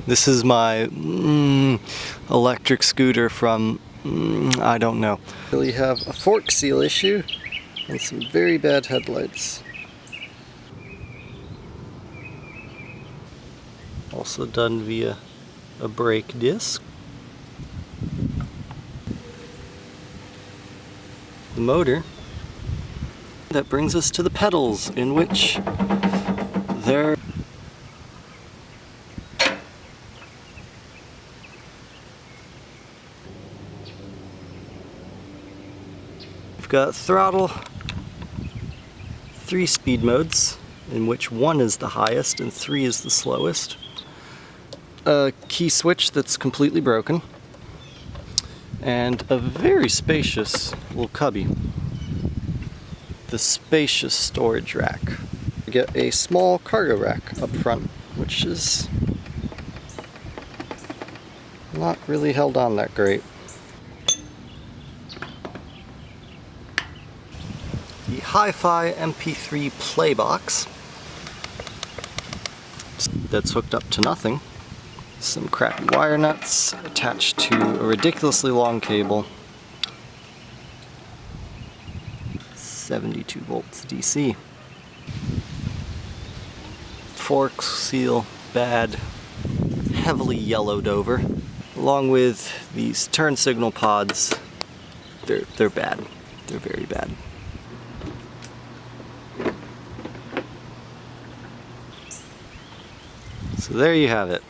This is my electric scooter from, I don't know. We have a fork seal issue and some very bad headlights. Also done via a brake disc. The motor. That brings us to the pedals, in which they're we've got throttle, 3 speed modes, in which 1 is the highest and 3 is the slowest. A key switch that's completely broken, and a very spacious little cubby. The spacious storage rack. You get a small cargo rack up front, which is not really held on that great. The Hi-Fi MP3 play box that's hooked up to nothing. Some crappy wire nuts attached to a ridiculously long cable. 72 volts DC. Fork seal bad, heavily yellowed over, along with these turn signal pods. They're bad. They're very bad. So there you have it.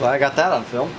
Glad I got that on film.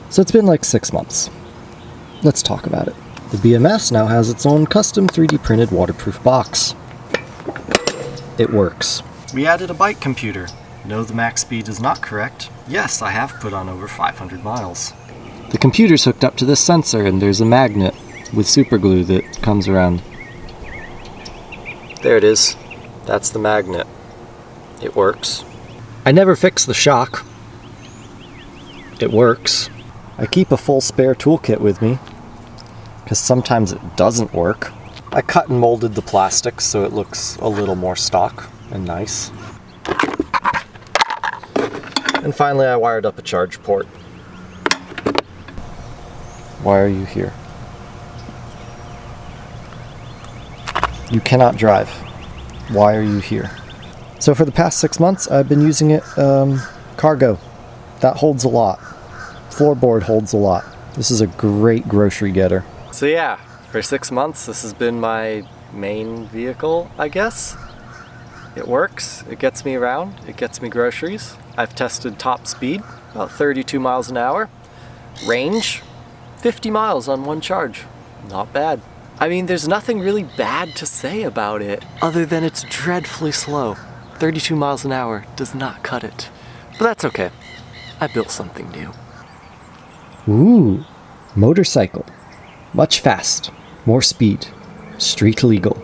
So it's been like 6 months. Let's talk about it. The BMS now has its own custom 3D printed waterproof box. It works. We added a bike computer. No, the max speed is not correct. Yes, I have put on over 500 miles. The computer's hooked up to this sensor and there's a magnet with super glue that comes around. There it is. That's the magnet. It works. I never fix the shock. It works. I keep a full spare toolkit with me, because sometimes it doesn't work. I cut and molded the plastic so it looks a little more stock and nice. And finally I wired up a charge port. Why are you here? You cannot drive. Why are you here? So for the past 6 months I've been using it cargo. That holds a lot. Floorboard holds a lot. This is a great grocery getter. So yeah, for 6 months this has been my main vehicle, I guess. It works, it gets me around, it gets me groceries. I've tested top speed, about 32 miles an hour. Range, 50 miles on one charge. Not bad. I mean, there's nothing really bad to say about it, other than it's dreadfully slow. 32 miles an hour does not cut it. But that's okay. I built something new. Ooh, motorcycle. Much fast, more speed, street legal.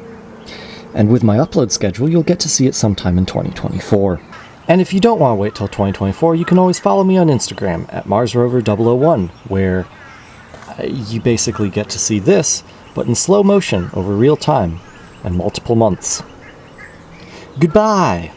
And with my upload schedule, you'll get to see it sometime in 2024. And if you don't want to wait till 2024, you can always follow me on Instagram at MarsRover001, where you basically get to see this, but in slow motion over real time and multiple months. Goodbye!